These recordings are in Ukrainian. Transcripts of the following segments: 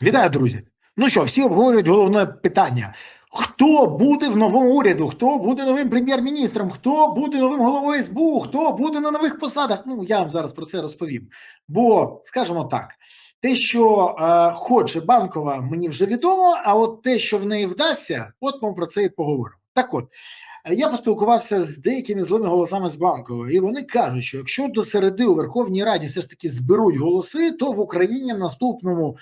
Вітаю, друзі! Ну що, всі обговорюють головне питання. Хто буде в новому уряду? Хто буде новим прем'єр-міністром? Хто буде новим головою СБУ? Хто буде на нових посадах? Ну, я вам зараз про це розповім. Бо, скажімо так, те, що хоче Банкова, мені вже відомо, а от те, що в неї вдасться, от ми про це і поговоримо. Так от, я поспілкувався з деякими злими голосами з Банкової, і вони кажуть, що якщо до середи у Верховній Раді все ж таки зберуть голоси, то в Україні в наступному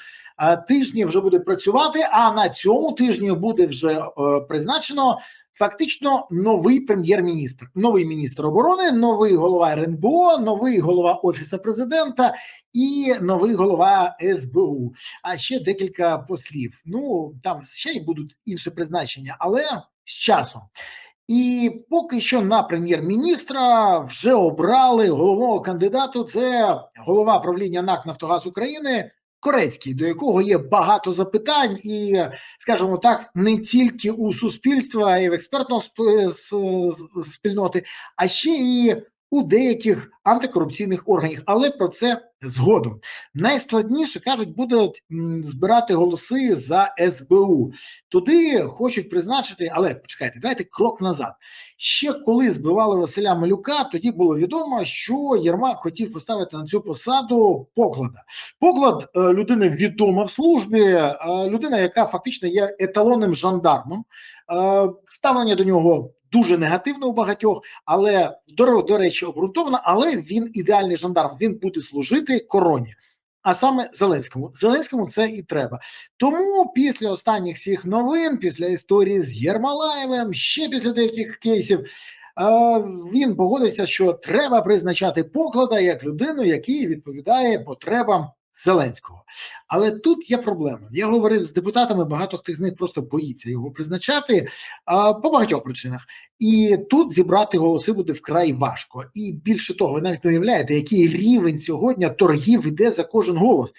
тижні вже буде працювати, а на цьому тижні буде вже призначено фактично новий прем'єр-міністр, новий міністр оборони, новий голова РНБО, новий голова Офісу президента і новий голова СБУ, а ще декілька послів. Ну, там ще й будуть інші призначення, але з часом. І поки що на прем'єр-міністра вже обрали головного кандидата. Це голова правління НАК «Нафтогаз України» Корецький, до якого є багато запитань і, скажімо так, не тільки у суспільства, а й в експертної спільноти, а ще і у деяких антикорупційних органів, але про це згодом. Найскладніше, кажуть, будуть збирати голоси за СБУ. Туди хочуть призначити, але почекайте, дайте крок назад. Ще коли збивали Василя Малюка, тоді було відомо, що Єрмак хотів поставити на цю посаду Поклада. Поклад – людина відома в службі, людина, яка фактично є еталонним жандармом. Ставлення до нього дуже негативно у багатьох, але, до речі, обґрунтовано, але він ідеальний жандарм, він буде служити короні. А саме Зеленському. Зеленському це і треба. Тому після останніх всіх новин, після історії з Єрмолаєвим, ще після деяких кейсів, він погодився, що треба призначати Поклада як людину, який відповідає потребам Зеленського. Але тут є проблема. Я говорив з депутатами, багато хто з них просто боїться його призначати по багатьох причинах. І тут зібрати голоси буде вкрай важко. І більше того, ви навіть не уявляєте, який рівень сьогодні торгів іде за кожен голос.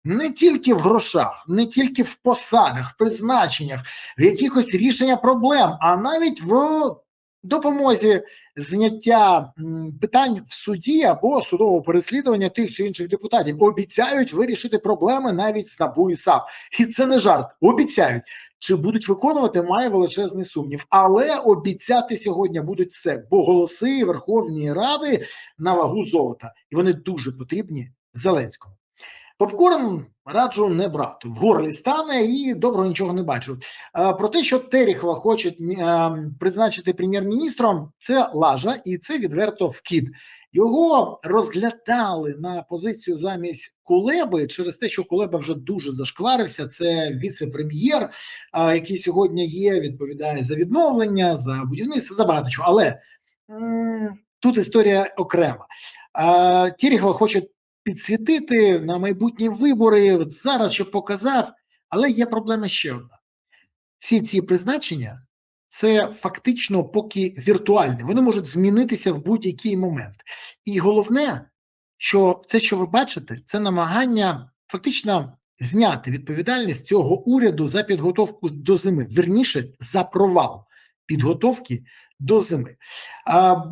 Не тільки в грошах, не тільки в посадах, в призначеннях, в якихось рішеннях проблем, а навіть в допомозі зняття питань в суді або судового переслідування тих чи інших депутатів. Обіцяють вирішити проблеми навіть з НАБУ і САП. І це не жарт. Обіцяють. Чи будуть виконувати, має величезний сумнів. Але обіцяти сьогодні будуть все, бо голоси Верховної Ради на вагу золота. І вони дуже потрібні Зеленському. Попкорн раджу не брати, в горлі стане і доброго нічого не бачу. Про те, що Терехова хочуть призначити прем'єр-міністром, це лажа і це відверто вкид. Його розглядали на позицію замість Кулеби через те, що Кулеба вже дуже зашкварився, це віце-прем'єр, який сьогодні є, відповідає за відновлення, за будівництво, за багато чого. Але тут історія окрема. Терехова хочуть підсвітити на майбутні вибори, зараз, щоб показав, але є проблема ще одна. Всі ці призначення – це фактично поки віртуальні, вони можуть змінитися в будь-який момент. І головне, що це, що ви бачите, це намагання фактично зняти відповідальність цього уряду за підготовку до зими, вірніше, за провал підготовки до зими.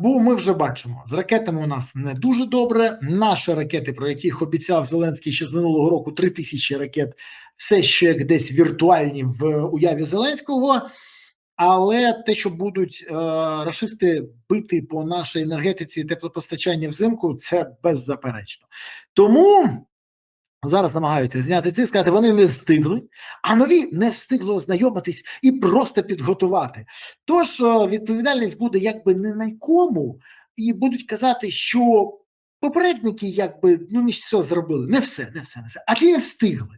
Бо ми вже бачимо, з ракетами у нас не дуже добре, наші ракети, про яких обіцяв Зеленський ще з минулого року, 3000 ракет, все ще десь віртуальні в уяві Зеленського, але те, що будуть рашисти бити по нашій енергетиці і теплопостачанні взимку, це беззаперечно. Тому зараз намагаються зняти ці, сказати, вони не встигли, а нові не встигли ознайомитись і просто підготувати. Тож відповідальність буде якби не на кому, і будуть казати, що попередники якби, не все зробили, не все, а ті не встигли.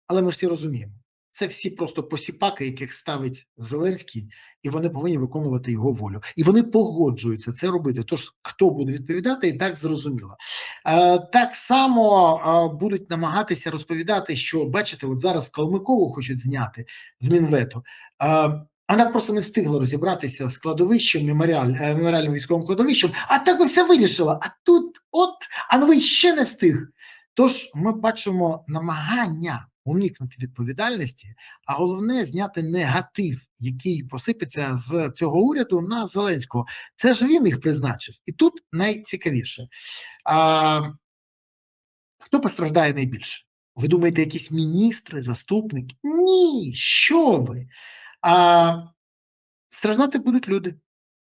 Але ми всі розуміємо, це всі просто посіпаки, яких ставить Зеленський, і вони повинні виконувати його волю. І вони погоджуються це робити. Тож, хто буде відповідати, і так зрозуміло. Так само будуть намагатися розповідати, що, бачите, от зараз Калмикову хочуть зняти з Мінвету. Вона просто не встигла розібратися з кладовищем, меморіальним військовим кладовищем, а так ось все вирішила. А тут а новий ще не встиг. Тож ми бачимо намагання уникнути відповідальності, а головне зняти негатив, який посипеться з цього уряду на Зеленського. Це ж він їх призначив. І тут найцікавіше. Хто постраждає найбільше? Ви думаєте, якісь міністри, заступники? Ні, що ви? А страждати будуть люди,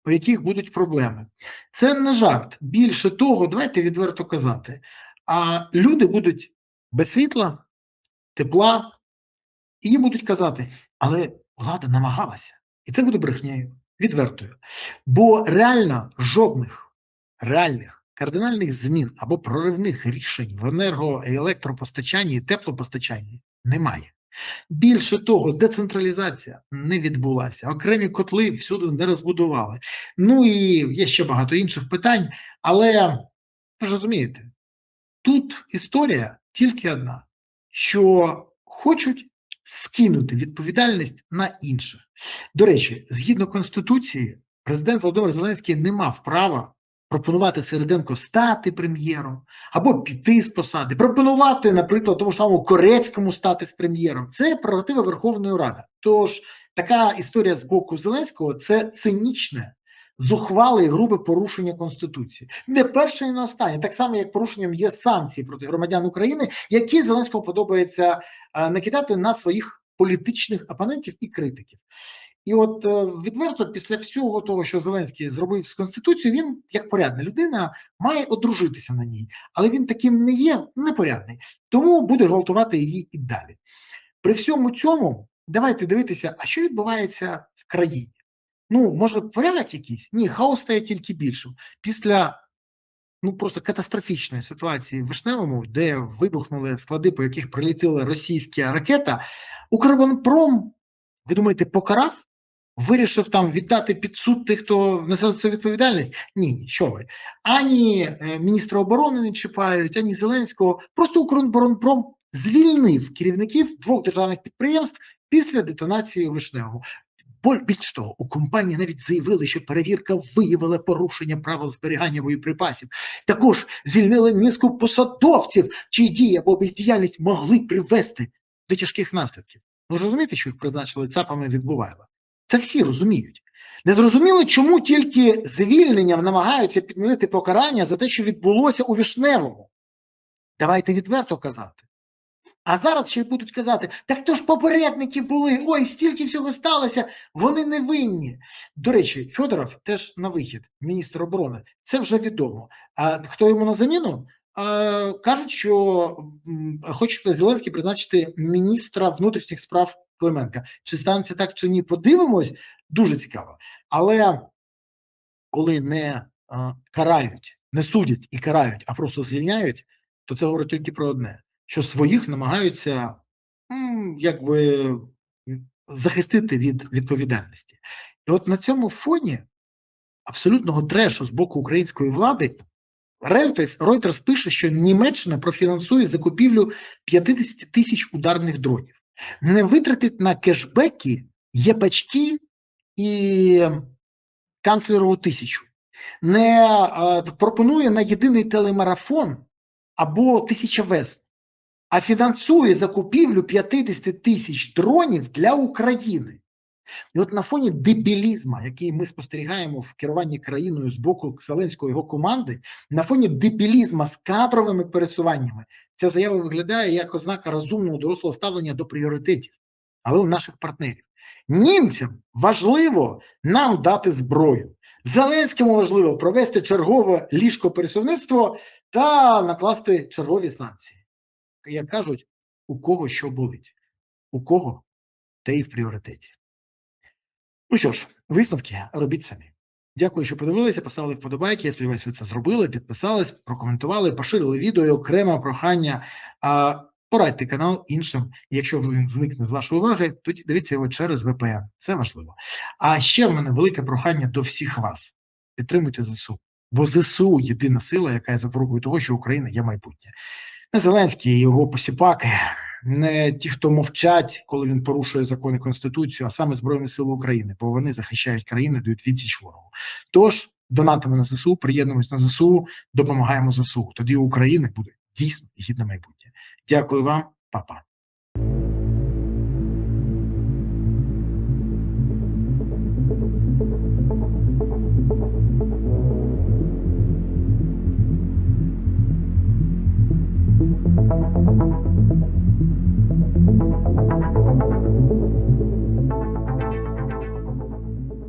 у яких будуть проблеми. Це не жарт. Більше того, давайте відверто казати, а люди будуть без світла, тепла, і їм будуть казати, але влада намагалася. І це буде брехнею, відвертою. Бо реально жодних реальних кардинальних змін або проривних рішень в енерго- і електропостачанні і теплопостачанні немає. Більше того, децентралізація не відбулася, окремі котли всюди не розбудували. Ну і є ще багато інших питань, але ви ж розумієте, тут історія тільки одна, що хочуть скинути відповідальність на інших. До речі, згідно Конституції, президент Володимир Зеленський не мав права пропонувати Свириденко стати прем'єром або піти з посади, пропонувати, наприклад, тому ж самому Корецькому стати з прем'єром. Це прерогатива Верховної Ради. Тож така історія з боку Зеленського – це цинічне, зухвале і грубе порушення Конституції. Не перше і не останнє. Так само, як порушенням є санкції проти громадян України, які Зеленському подобається накидати на своїх політичних опонентів і критиків. І от відверто, після всього того, що Зеленський зробив з Конституцією, він, як порядна людина, має одружитися на ній. Але він таким не є, непорядний. Тому буде гвалтувати її і далі. При всьому цьому, давайте дивитися, а що відбувається в країні. Ну, може, порядок якийсь? Ні, хаос стає тільки більшим. Після просто катастрофічної ситуації в Вишневому, де вибухнули склади, по яких прилетіла російська ракета, Укрборонпром, ви думаєте, покарав? Вирішив там віддати під суд тих, хто несе цю відповідальність? Ні, що ви. Ані міністра оборони не чіпають, ані Зеленського. Просто Укрборонпром звільнив керівників 2 державних підприємств після детонації у Вишневому. Більш того, у компанії навіть заявили, що перевірка виявила порушення правил зберігання боєприпасів. Також звільнили низку посадовців, чиї дії або бездіяльність могли привести до тяжких наслідків. Ви ж розумієте, що їх призначили ЦАПами від Бувайла? Це всі розуміють. Не зрозуміло, чому тільки звільненням намагаються підмінити покарання за те, що відбулося у Вишневому. Давайте відверто казати. А зараз ще й будуть казати, так то ж попередники були, ой, стільки всього сталося, вони не винні. До речі, Федоров теж на вихід, міністр оборони, це вже відомо. А хто йому на заміну? Кажуть, що хоче Зеленський призначити міністра внутрішніх справ Клименка. Чи станеться так, чи ні, подивимось, дуже цікаво. Але коли не карають, не судять і карають, а просто звільняють, то це говорить тільки про одне, що своїх намагаються якби захистити від відповідальності. І от на цьому фоні абсолютного трешу з боку української влади Reuters пише, що Німеччина профінансує закупівлю 50 тисяч ударних дронів. Не витратить на кешбеки, єпачки і канцлерову 1000. Не пропонує на єдиний телемарафон або 1000 вест, а фінансує закупівлю 50 тисяч дронів для України. І от на фоні дебілізму, який ми спостерігаємо в керуванні країною з боку Зеленського і його команди, на фоні дебілізму з кадровими пересуваннями, ця заява виглядає як ознака розумного дорослого ставлення до пріоритетів, але у наших партнерів. Німцям важливо нам дати зброю. Зеленському важливо провести чергове ліжкопересувництво та накласти чергові санкції. Як кажуть, у кого що болить, у кого те і в пріоритеті. Ну що ж, висновки робіть самі. Дякую, що подивилися, поставили вподобайки. Я сподіваюся, ви це зробили, підписались, прокоментували, поширили відео і окреме прохання. Порадьте канал іншим. Якщо він зникне з вашої уваги, тоді дивіться його через VPN. Це важливо. А ще в мене велике прохання до всіх вас. Підтримуйте ЗСУ. Бо ЗСУ – єдина сила, яка є запорукою того, що Україна є майбутнє. Не Зеленський і його посіпаки, не ті, хто мовчать, коли він порушує закони Конституцію, а саме Збройні Сили України, бо вони захищають країну, дають відсіч ворогу. Тож, донатимо на ЗСУ, приєднуємось на ЗСУ, допомагаємо ЗСУ. Тоді у України буде дійсно гідне майбутнє. Дякую вам, па-па.